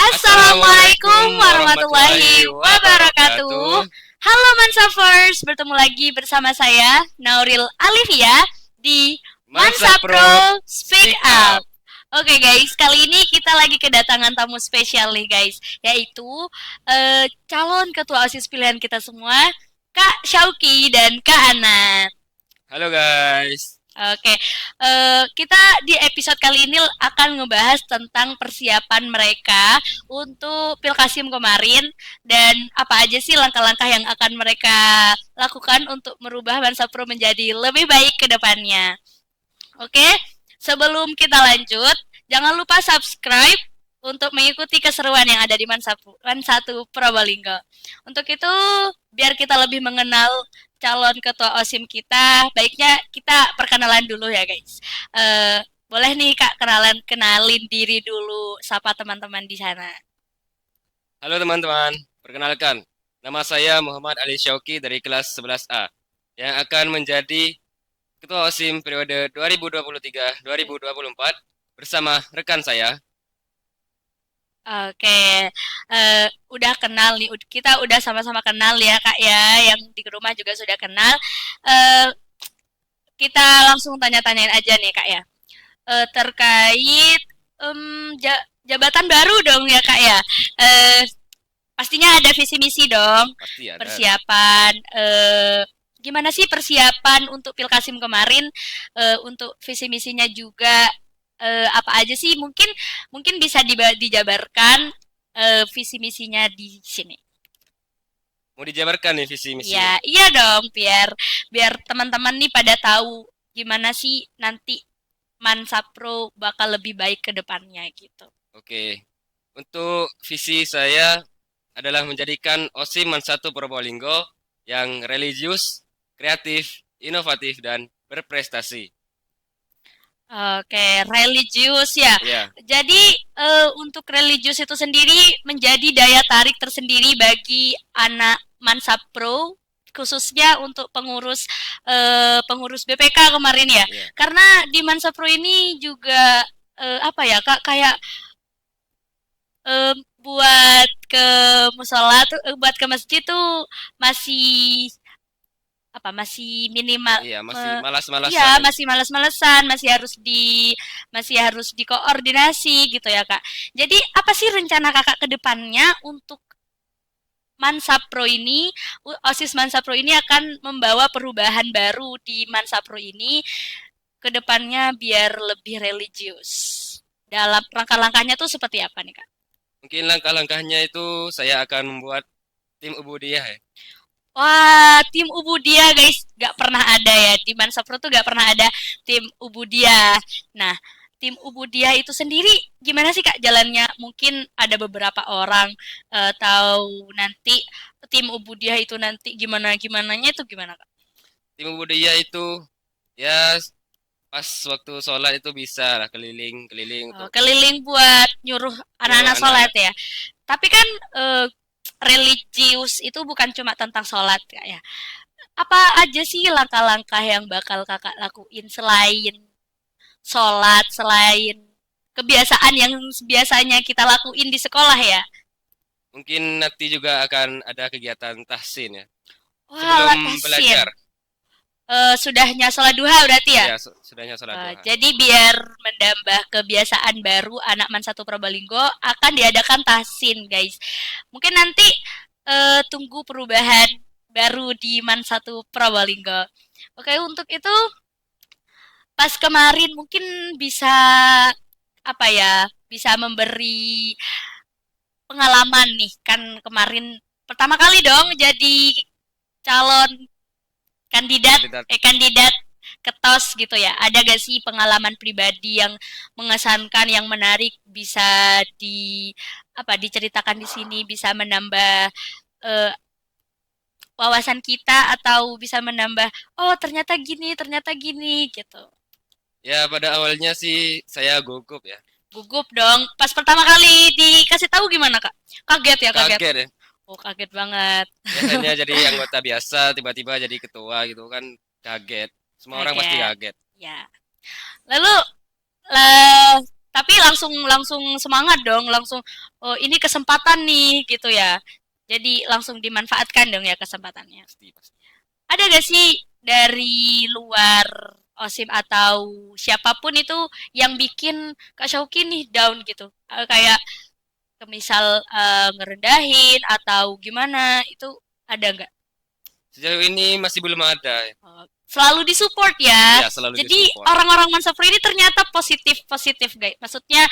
Assalamualaikum Assalamualaikum warahmatullahi warahmatullahi wabarakatuh. wabarakatuh. Halo Mansafers, bertemu lagi bersama saya Nauril Alivia di Mansa Mansa Pro Pro Speak Speak Up. Up. Oke guys, kali ini kita lagi kedatangan tamu spesial nih guys, yaitu calon ketua OSIS pilihan kita semua, Kak Syauki dan Kak Ana. Halo guys. Oke, kita di episode kali ini akan ngebahas tentang persiapan mereka untuk Pilkasim kemarin dan apa aja sih langkah-langkah yang akan mereka lakukan untuk merubah Mansa Pro menjadi lebih baik ke depannya. Oke, sebelum kita lanjut, jangan lupa subscribe untuk mengikuti keseruan yang ada di Mansatu Probolinggo. Untuk itu, biar kita lebih mengenal calon ketua OSIM kita, baiknya kita perkenalan dulu ya guys. Boleh nih Kak kenalin diri dulu, sapa teman-teman di sana. Halo teman-teman. Perkenalkan, nama saya Muhammad Ali Syauki dari kelas 11A yang akan menjadi Ketua OSIM periode 2023-2024 bersama rekan saya. Oke, udah kenal nih, kita udah sama-sama kenal ya Kak ya, yang di rumah juga sudah kenal. Eh, kita langsung tanya-tanyain aja nih Kak ya. Terkait jabatan baru dong ya Kak ya. Eh, pastinya ada visi misi dong, Pasti ada. persiapan. Gimana sih persiapan untuk Pilkasim kemarin? Untuk visi misinya juga apa aja sih? Mungkin bisa dijabarkan visi misinya di sini. Mau dijabarkan nih visi misinya. Ya, iya dong, biar teman-teman nih pada tahu gimana sih nanti Mansa Pro bakal lebih baik ke depannya gitu. Oke. Untuk visi saya adalah menjadikan OSIM Mansatu Probolinggo yang religius, kreatif, inovatif, dan berprestasi. Oke, religius ya. Ya, Jadi untuk religius itu sendiri menjadi daya tarik tersendiri bagi anak Mansa Pro, khususnya untuk pengurus BPK kemarin ya. ya. Karena di Mansa Pro ini juga apa ya Kak, kayak buat ke musola tuh, buat ke masjid tuh masih apa, masih minimal, Iya, masih malas-malasan iya ya. masih malas-malesan, masih harus dikoordinasi gitu ya Kak. Jadi apa sih rencana Kakak ke depannya untuk Mansa Pro ini? OSIS Mansa Pro ini akan membawa perubahan baru di Mansa Pro ini ke depannya biar lebih religius. Dalam langkah-langkahnya tuh seperti apa nih Kak? Mungkin langkah-langkahnya itu saya akan membuat tim Ubudiyah ya. Wah, tim Ubudia guys, gak pernah ada ya di Mansa Pro tuh gak pernah ada tim Ubudia. Nah, tim Ubudia itu sendiri gimana sih Kak jalannya? Mungkin ada beberapa orang tahu nanti tim Ubudia itu nanti gimana gimananya itu gimana Kak? Tim Ubudiyah itu ya pas waktu sholat itu bisa lah keliling-keliling untuk Keliling buat nyuruh nyuruh anak-anak sholat anak-anak. ya. Tapi kan religius itu bukan cuma tentang sholat Kak ya. Apa aja sih langkah-langkah yang bakal kakak lakuin selain sholat, selain kebiasaan yang biasanya kita lakuin di sekolah ya? Mungkin nanti juga akan ada kegiatan tahsin ya. Wah, Sebelum tahsin. belajar. Sudahnya sholat duha berarti ya? Ya, sudahnya sholat duha. Jadi biar menambah kebiasaan baru anak Mansatu Probolinggo akan diadakan tahsin guys. Mungkin nanti tunggu perubahan baru di Mansatu Probolinggo. Oke, untuk itu pas kemarin mungkin bisa apa ya, bisa memberi pengalaman nih kan kemarin pertama kali dong jadi calon kandidat Kandidat. kandidat ketos gitu ya. Ada gak sih pengalaman pribadi yang mengesankan, yang menarik bisa diceritakan di sini, bisa menambah eh, wawasan kita atau bisa menambah oh ternyata gini gitu. Ya, pada awalnya sih saya gugup ya. Gugup dong. Pas pertama kali dikasih tahu gimana Kak? Kaget ya, kaget. Kaget ya. Oh, kaget banget. Biasanya jadi anggota biasa, tiba-tiba jadi ketua gitu kan kaget. Semua orang pasti Kaget. kaget. Ya. Lalu tapi langsung langsung semangat dong, langsung oh ini kesempatan nih gitu ya. Jadi langsung dimanfaatkan dong ya kesempatannya. Pasti, pasti. Ada gak sih dari luar OSIM atau siapapun itu yang bikin Kak Syauki nih down gitu? Kayak misal ngerendahin atau gimana itu ada nggak? Sejauh ini masih belum ada. Selalu disupport ya. Iya, selalu Jadi disupport. orang-orang Mansafri ini ternyata positif positif guys. Maksudnya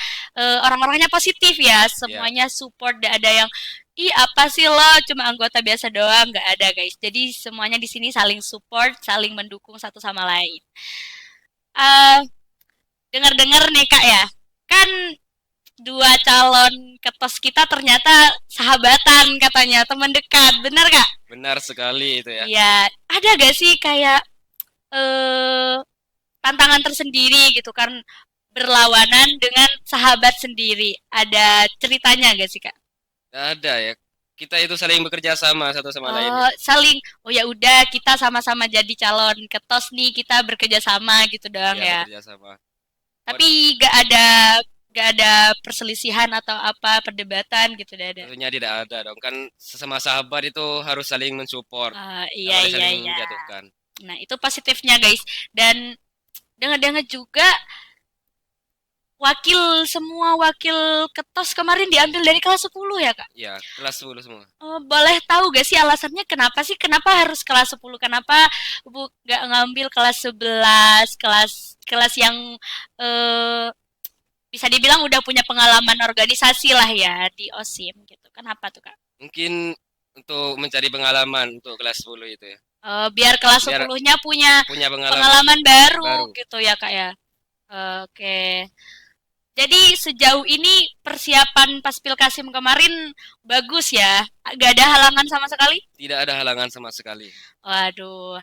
orang-orangnya positif ya. Iya. Semuanya support. Gak ada yang ih apa sih lo cuma anggota biasa doang, nggak ada guys. Jadi semuanya di sini saling support, saling mendukung satu sama lain. Eh Dengar-dengar nih kak ya, kan dua calon ketos kita ternyata sahabatan katanya, teman dekat, benar kak? Benar sekali itu ya. Iya, ada gak sih kayak eh tantangan tersendiri gitu kan berlawanan dengan sahabat sendiri. Ada ceritanya gak sih, Kak? Ada ya. Kita itu saling bekerja sama satu sama lain Oh, ya. saling oh ya udah kita sama-sama jadi calon ketos nih, kita bekerja sama gitu doang Iya, ya. bekerja sama. Tapi gak ada perselisihan atau apa perdebatan gitu udah ada. Tentunya tidak ada dong. Kan sesama sahabat itu harus saling mensupport. Tidak Iya boleh iya saling iya. menjatuhkan. Nah, itu positifnya guys. Dan dengar-dengar juga semua wakil ketos kemarin diambil dari kelas 10 ya, Kak? Ya, kelas 10 semua. Oh, boleh tahu gak sih alasannya kenapa sih? Kenapa harus kelas 10? Kenapa Bu nggak ngambil kelas 11, kelas yang eh, bisa dibilang udah punya pengalaman organisasi lah ya di OSIM gitu. Kenapa tuh, Kak? Mungkin untuk mencari pengalaman untuk kelas 10 itu ya. Biar kelas Biar 10-nya punya punya pengalaman pengalaman baru baru. gitu ya, Kak ya. Oke. Jadi sejauh ini persiapan pas Pilkasim kemarin bagus ya? Gak ada halangan sama sekali? Tidak ada halangan sama sekali. Waduh,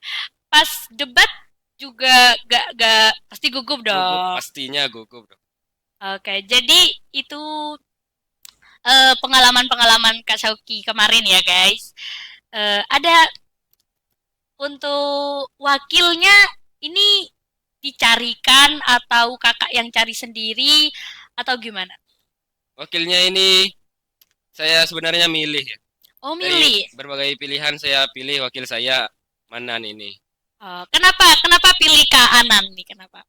pas debat juga gak pasti gugup Gugup, dong. pastinya gugup dong. Oke, jadi itu pengalaman-pengalaman Kak Syauki kemarin ya guys. Ada untuk wakilnya ini dicarikan atau kakak yang cari sendiri atau gimana? Wakilnya ini saya sebenarnya milih ya. Oh Dari milih. berbagai pilihan saya pilih wakil saya Manan ini. Oh, kenapa pilih Kak Anan nih? Kenapa?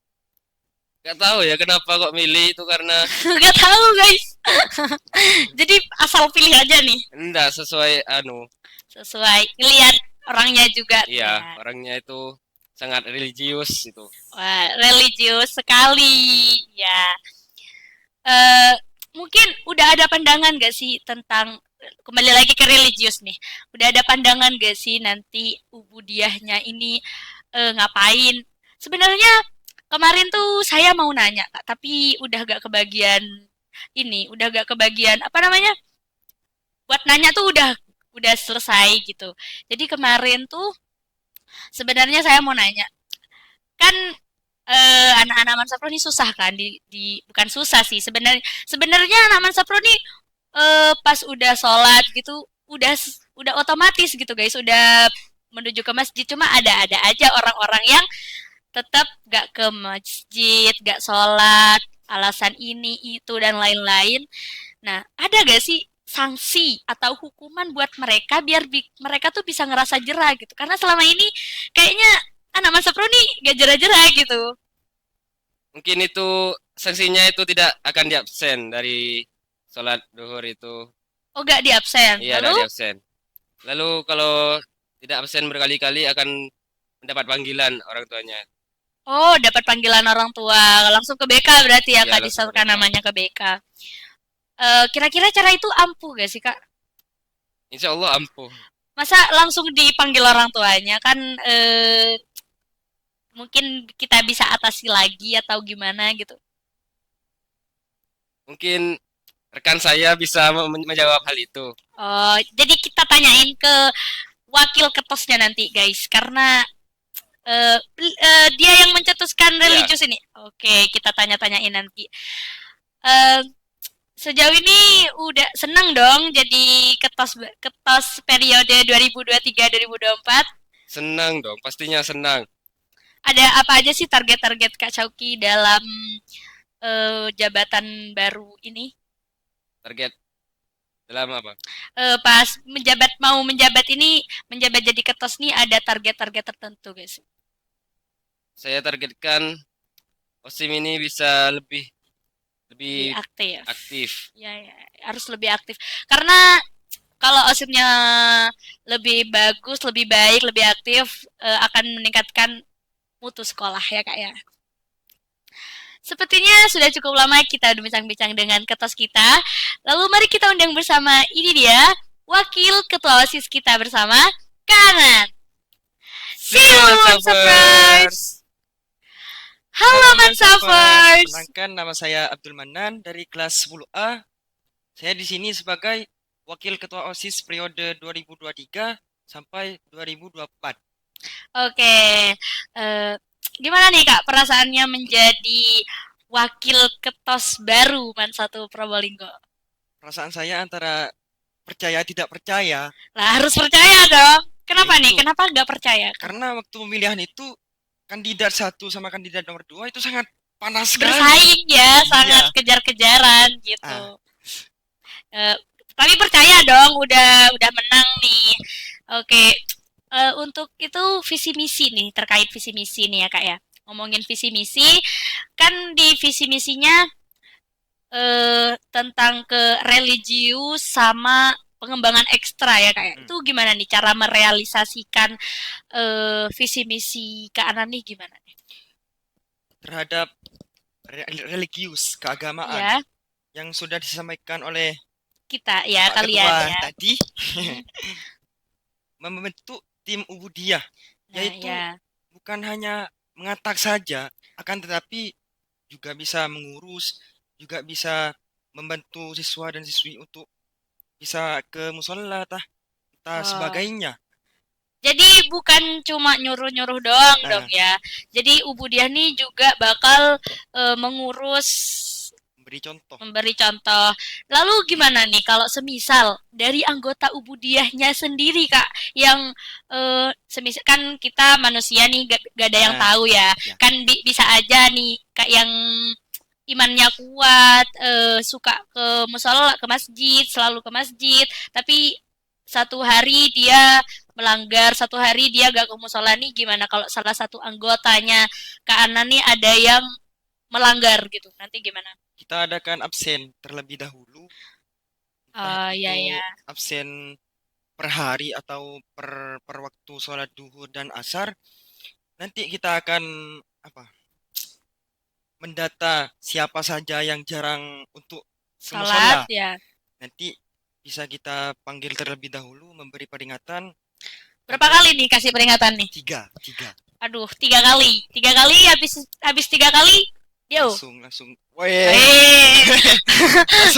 Gak tahu ya kenapa kok milih itu karena Gak tahu guys. Jadi asal pilih aja nih. enggak sesuai Sesuai lihat orangnya juga. iya, Ya. orangnya itu sangat religius itu. Wah, religius sekali. Ya. eh Mungkin udah ada pandangan gak sih tentang kembali lagi ke religius nih. Udah ada pandangan gak sih nanti ubudiahnya ini ngapain? Sebenarnya kemarin tuh saya mau nanya Kak, tapi udah gak kebagian ini, udah gak kebagian apa namanya? Buat nanya tuh udah selesai gitu. Jadi kemarin tuh sebenarnya saya mau nanya, kan anak-anak Mansapro ini susah kan di bukan susah sih sebenarnya sebenarnya anak Mansapro ini pas udah sholat gitu udah otomatis gitu guys udah menuju ke masjid cuma ada aja orang-orang yang tetap gak ke masjid gak sholat alasan ini itu dan lain-lain. Nah ada gak sih sanksi atau hukuman buat mereka biar mereka tuh bisa ngerasa jerah gitu karena selama ini kayaknya anak masa pro nih gak jerah-jerah gitu. Mungkin itu sanksinya itu tidak akan diabsen dari sholat duhur itu. Oh gak di absen. Iya, tidak Lalu? diabsen. Lalu kalau tidak absen berkali-kali akan mendapat panggilan orang tuanya. Oh dapat panggilan orang tua langsung ke BK berarti ya Iya, kak langsung ke disesuaikan BK. namanya ke BK. Kira-kira cara itu ampuh gak sih kak? Insya Allah ampuh. Masa langsung dipanggil orang tuanya kan mungkin kita bisa atasi lagi atau gimana gitu. Mungkin rekan saya bisa menjawab hal itu. Oh jadi kita tanyain ke wakil ketosnya nanti guys karena dia yang mencetuskan Iya, religius ini. Oke, kita tanya-tanyain nanti. Eh, Sejauh ini udah seneng dong jadi ketos ketos periode 2023-2024. senang dong, pastinya senang. Ada apa aja sih target-target Kak Chauki dalam jabatan baru ini? Target dalam apa? Pas mau menjabat ini, menjabat jadi ketos nih ada target-target tertentu guys. Saya targetkan OSIM ini bisa lebih Lebih aktif. aktif. Ya, harus lebih aktif. Karena kalau OSIM-nya lebih bagus, lebih baik, lebih aktif, akan meningkatkan mutu sekolah ya Kak ya. Sepertinya sudah cukup lama kita berbincang-bincang dengan ketos kita. Lalu mari kita undang bersama ini dia, Wakil Ketua OSIS kita bersama, Kanan. See you Mansafers! Halo Mansafers! Perkenalkan, nama saya Abdul Manan dari kelas 10A. Saya di sini sebagai Wakil Ketua OSIS periode 2023 sampai 2024. Oke, gimana nih Kak perasaannya menjadi wakil ketos baru Man 1 Probolinggo? Perasaan saya antara percaya tidak percaya. Lah harus percaya dong. Kenapa nih? Kenapa nggak percaya? Karena waktu pemilihan itu kandidat 1 sama kandidat nomor 2 itu sangat panas sekali. Bersaing ya, sangat kejar-kejaran gitu. Tapi percaya dong, udah menang nih. Oke. Untuk itu visi misi nih, terkait visi misi nih ya Kak ya. Ngomongin visi misi, kan di visi misinya tentang ke religius sama pengembangan ekstra ya Kak ya. Itu gimana nih cara merealisasikan visi misi Kak Anan nih gimana nih? Terhadap religius, keagamaan ya, yang sudah disampaikan oleh kita ya, Pak kalian Ketua ya. tadi membentuk tim Ubudiyah, yaitu bukan hanya mengatak saja, akan tetapi juga bisa mengurus, juga bisa membantu siswa dan siswi untuk bisa ke musola entah sebagainya. Jadi bukan cuma nyuruh-nyuruh doang dong ya. Jadi Ubudiyah nih juga bakal mengurus, memberi contoh. Lalu gimana nih kalau semisal dari anggota Ubudiyahnya sendiri Kak, yang semisal kan kita manusia nih gak ada yang tahu ya. Kan bisa aja nih Kak yang imannya kuat, suka ke musola, ke masjid, selalu ke masjid, tapi satu hari dia melanggar, satu hari dia gak ke musola nih, gimana kalau salah satu anggotanya Kak Ana nih ada yang melanggar gitu, nanti gimana? Kita adakan absen terlebih dahulu. Absen per hari atau per waktu sholat duhur dan asar. Nanti kita akan mendata siapa saja yang jarang untuk sholat ya. Nanti bisa kita panggil terlebih dahulu, memberi peringatan. Berapa kali nih kasih peringatan nih? 3. Aduh, 3 kali. 3 kali habis 3 kali. Yo. Langsung.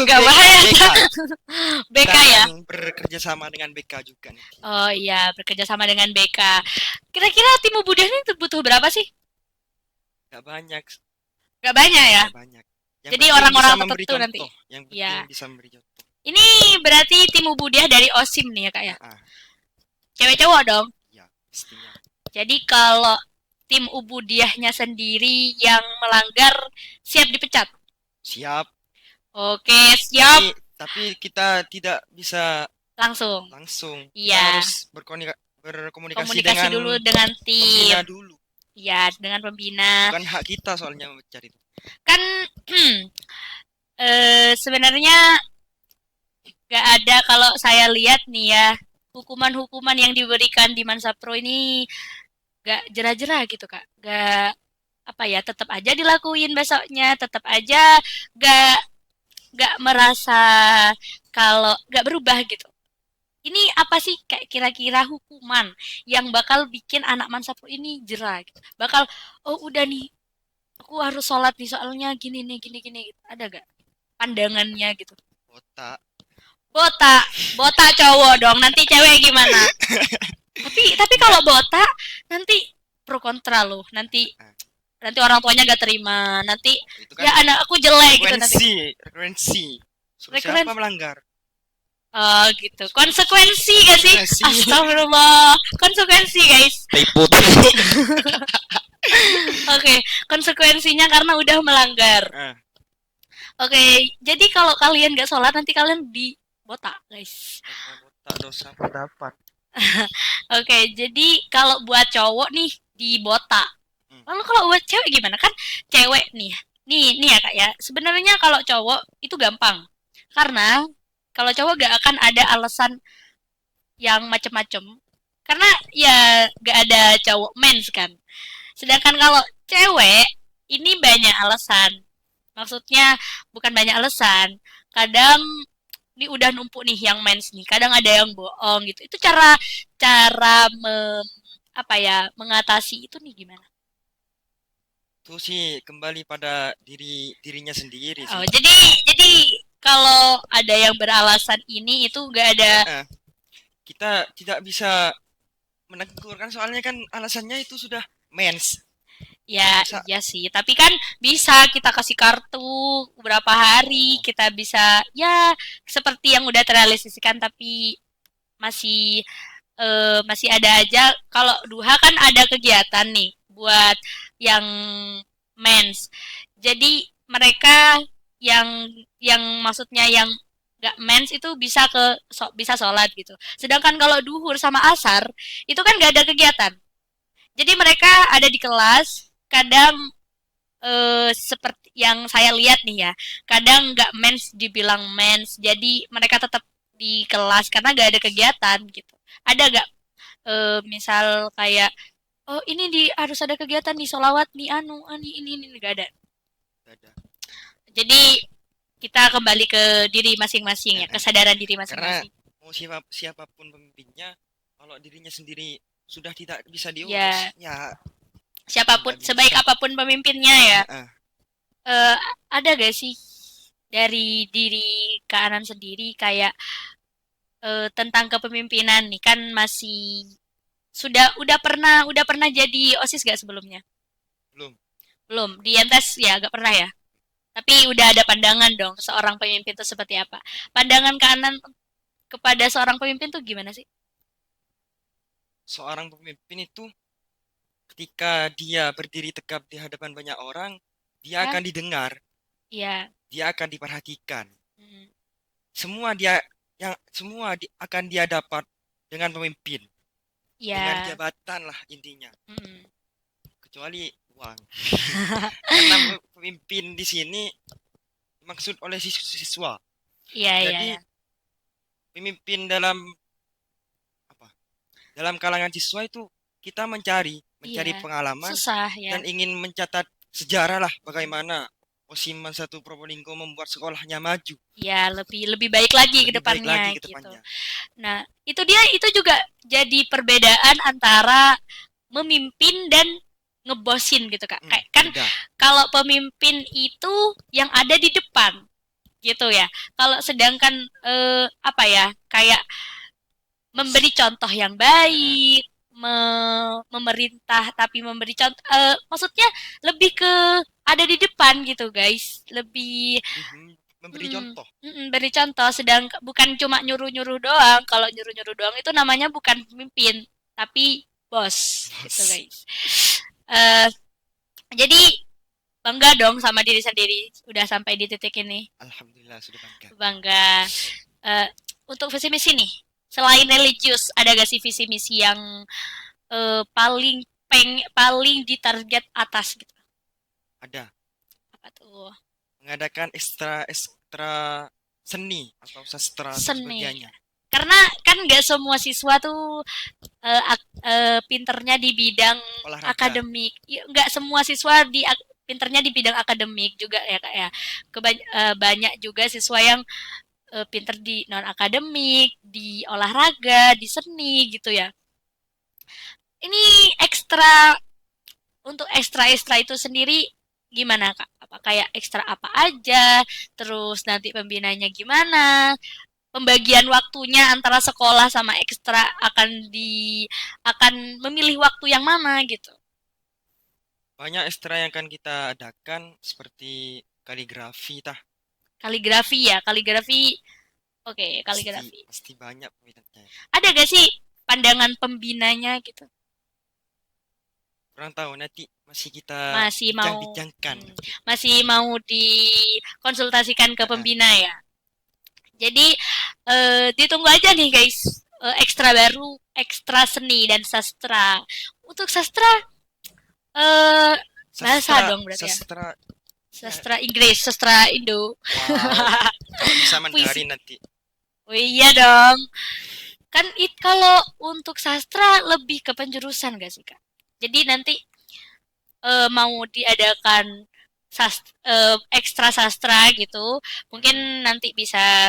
Gak bahaya. BK ya. Bekerja sama dengan BK juga nih. Oh iya, bekerja sama dengan BK. Kira-kira tim Ubudiyah ini butuh berapa sih? Gak banyak ya. Jadi orang-orang tertentu nanti. Yang penting bisa memberi contoh. Ini berarti tim Ubudiyah dari OSIM nih ya Kak ya? Cewek cowok dong? Iya, pastinya. Jadi kalau tim Ubudiyahnya sendiri yang melanggar siap dipecat? Siap. Oke, siap. Tapi kita tidak bisa langsung. Iya. Harus berkomunikasi dengan dulu dengan tim. Pembina dulu. Iya, dengan pembina. Bukan hak kita soalnya memecat itu. Kan sebenarnya gak ada, kalau saya lihat nih ya, hukuman-hukuman yang diberikan di Mansapro ini gak jerah-jerah gitu Kak. Gak tetap aja dilakuin besoknya, tetap aja gak merasa kalau gak berubah gitu. Ini apa sih kayak kira-kira hukuman yang bakal bikin anak Mansapro ini jerah gitu. Bakal udah nih aku harus sholat nih soalnya gini gitu. Ada gak pandangannya gitu? Botak cowok dong, nanti cewek gimana? tapi kalau botak nanti pro kontra loh, nanti orang tuanya gak terima, nanti kan ya anak aku jelek gitu nanti. Frekuensi. Siapa melanggar? Oh gitu, konsekuensi gak sih? Astagfirullah, konsekuensi guys. Oke, konsekuensinya karena udah melanggar. Oke, jadi kalau kalian nggak sholat nanti kalian dibotak, guys. Karena botak dosa dapat. Oke, jadi kalau buat cowok nih dibotak. Hmm. Lalu kalau buat cewek gimana? Kan cewek nih ya kak ya. Sebenarnya kalau cowok itu gampang, karena kalau cowok gak akan ada alasan yang macem-macem. Karena ya gak ada cowok mens kan. Sedangkan kalau cewek ini banyak alasan. Maksudnya bukan banyak alasan. Kadang ini udah numpuk nih yang mens nih. Kadang ada yang bohong gitu. Itu cara cara apa ya mengatasi itu nih gimana? Itu sih kembali pada dirinya sendiri Oh, sih. jadi kalau ada yang beralasan ini itu gak ada. Nah, kita tidak bisa menegur kan soalnya kan alasannya itu sudah mens. Ya, Masa iya sih. Tapi kan bisa kita kasih kartu beberapa hari, kita bisa ya seperti yang udah terrealisasikan tapi masih masih ada aja. Kalau duha kan ada kegiatan nih buat yang mens. Jadi mereka yang maksudnya yang gak mens itu bisa bisa sholat gitu. Sedangkan kalau duhur sama asar itu kan gak ada kegiatan. Jadi mereka ada di kelas, kadang seperti yang saya lihat nih ya, kadang nggak mens dibilang mens, jadi mereka tetap di kelas karena nggak ada kegiatan gitu. Ada nggak misal kayak oh ini harus ada kegiatan nih solawat nih ini nggak ada. ada. Jadi kita kembali ke diri masing-masing ya, kesadaran diri Karena masing-masing. mau siapapun pemimpinnya, kalau dirinya sendiri sudah tidak bisa Ya, diurus, ya siapapun nggak sebaik bisa. apapun pemimpinnya ya, Heeh. ada gak sih dari diri Kak Anan sendiri kayak tentang kepemimpinan nih kan masih udah pernah jadi OSIS gak sebelumnya? Belum. Belum. Di MTes ya gak pernah ya. Tapi udah ada pandangan dong seorang pemimpin itu seperti apa. Pandangan Kak Anan kepada seorang pemimpin tuh gimana sih? Seorang pemimpin itu ketika dia berdiri tegap di hadapan banyak orang, dia Ya, akan didengar, iya. dia akan diperhatikan. Mm, Akan dia dapat dengan pemimpin, dengan iya. jabatan lah intinya, Mm. kecuali uang. Karena pemimpin di sini dimaksud oleh siswa. Iya, iya, Jadi iya. pemimpin dalam apa? Dalam kalangan siswa itu kita mencari Iya. pengalaman Susah ya. dan ingin mencatat sejarah lah bagaimana Osiman satu Probolinggo membuat sekolahnya maju Ya, lebih lebih baik lagi ke lebih baik lagi depannya ke gitu. depannya. Nah, itu juga jadi perbedaan antara memimpin dan ngebosin gitu Kak. Kayak kan Beda. kalau pemimpin itu yang ada di depan gitu ya. Kalau sedangkan apa ya? Kayak memberi contoh yang baik, memerintah tapi memberi contoh maksudnya lebih ke ada di depan gitu guys. Lebih Memberi contoh. beri contoh sedang bukan cuma nyuruh-nyuruh doang. Kalau nyuruh-nyuruh doang itu namanya bukan pemimpin, tapi bos gitu guys. Eh jadi bangga dong sama diri sendiri udah sampai di titik ini. Alhamdulillah sudah bangga. Bangga. Eh untuk visi misi nih, selain religius, ada gak sih visi misi yang paling ditarget atas gitu? Ada Apa tuh? mengadakan ekstra seni atau sastra dan Seni. sebagainya. Karena kan nggak semua siswa tuh pinternya di bidang Olahraga. akademik. Nggak semua siswa pinternya di bidang akademik juga ya kak ya. Banyak juga siswa yang pinter di non akademik, di olahraga, di seni gitu ya. Ini untuk ekstra itu sendiri gimana kak? Apa kayak ekstra apa aja? Terus nanti pembinanya gimana? Pembagian waktunya antara sekolah sama ekstra akan memilih waktu yang mana gitu. Banyak ekstra yang akan kita adakan seperti kaligrafi tah. Kaligrafi. Oke, kaligrafi. Pasti banyak peminatnya. Ada gak sih pandangan pembinanya gitu? kurang tahu, nanti masih kita Masih mau bincang-bincangkan. masih mau dikonsultasikan ke pembina ya. Jadi ditunggu aja nih guys, ekstra baru, ekstra seni dan sastra. Untuk sastra bahasa dong berarti ya. Sastra Inggris, sastra Indo. Wow. Bisa Puisi. Mandarin nanti. Oh iya dong. Kan kalau untuk sastra lebih ke penjurusan gak sih Kak? Jadi nanti mau diadakan ekstra sastra gitu, mungkin nanti bisa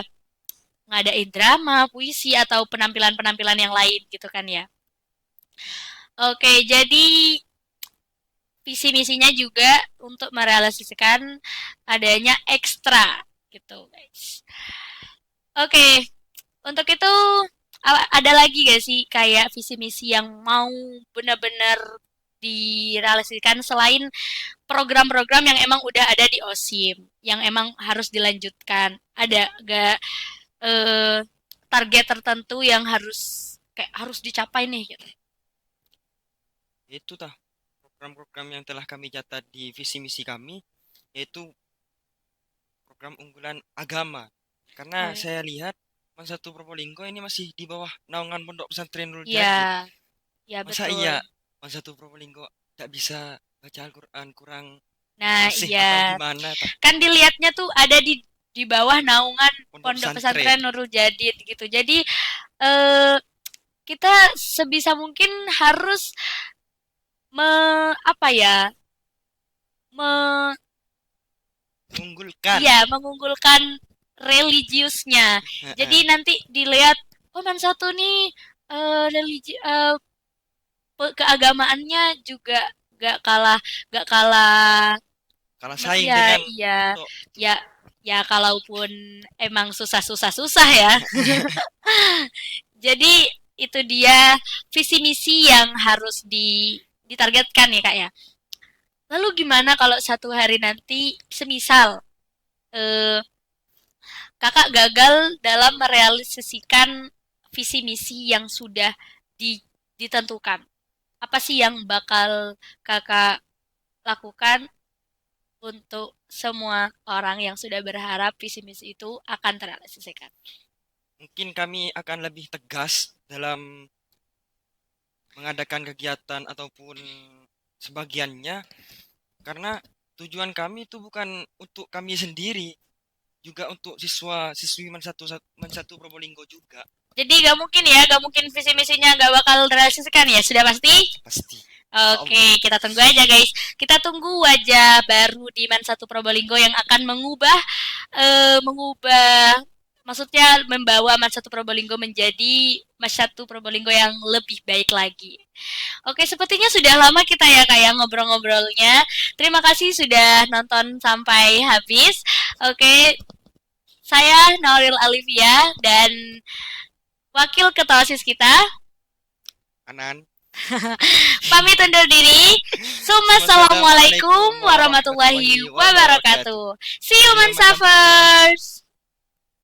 ngadain drama, puisi atau penampilan-penampilan yang lain gitu kan ya. Oke, jadi visi misinya juga untuk merealisasikan adanya ekstra gitu guys. Oke, untuk itu ada lagi gak sih kayak visi misi yang mau benar-benar direalisasikan selain program-program yang emang udah ada di OSIM yang emang harus dilanjutkan? Ada gak target tertentu yang harus dicapai nih gitu? Itu program-program yang telah kami catat di visi misi kami, yaitu program unggulan agama. Karena saya lihat MAN 1 Probolinggo ini masih di bawah naungan Pondok Pesantren Nurul Jadid. Ya Masa betul. iya MAN 1 Probolinggo tak bisa baca Al-Quran, kurang Nah, fasih iya. atau gimana? Kan dilihatnya tuh ada di bawah naungan Pondok Pesantren Nurul Jadid gitu. Jadi kita sebisa mungkin harus mengunggulkan. Iya, mengunggulkan religiusnya. Jadi nanti dilihat, oh MAN 1 nih keagamaannya juga gak kalah saing dengan ya kalaupun emang susah ya. Jadi itu dia visi misi yang harus ditargetkan ya Kak ya. Lalu gimana kalau satu hari nanti semisal Kakak gagal dalam merealisasikan visi misi yang sudah ditentukan? Apa sih yang bakal Kakak lakukan untuk semua orang yang sudah berharap visi misi itu akan terrealisasikan? Mungkin kami akan lebih tegas dalam mengadakan kegiatan ataupun sebagiannya, karena tujuan kami itu bukan untuk kami sendiri, juga untuk siswa-siswi MAN 1 Probolinggo juga. Jadi gak mungkin visi misinya gak bakal terrealisasikan ya, sudah pasti? Pasti. Oke, kita tunggu aja guys. Kita tunggu wajah baru di MAN 1 Probolinggo yang akan mengubah, maksudnya membawa MAN 1 Probolinggo menjadi MAN 1 Probolinggo yang lebih baik lagi. Oke, sepertinya sudah lama kita ya kayak ngobrol-ngobrolnya. Terima kasih sudah nonton sampai habis. Oke, saya Nauril Alivia dan wakil ketua OSIS kita Anan. Pamit undur diri. Assalamualaikum warahmatullahi wabarakatuh. See you MAN 1ers.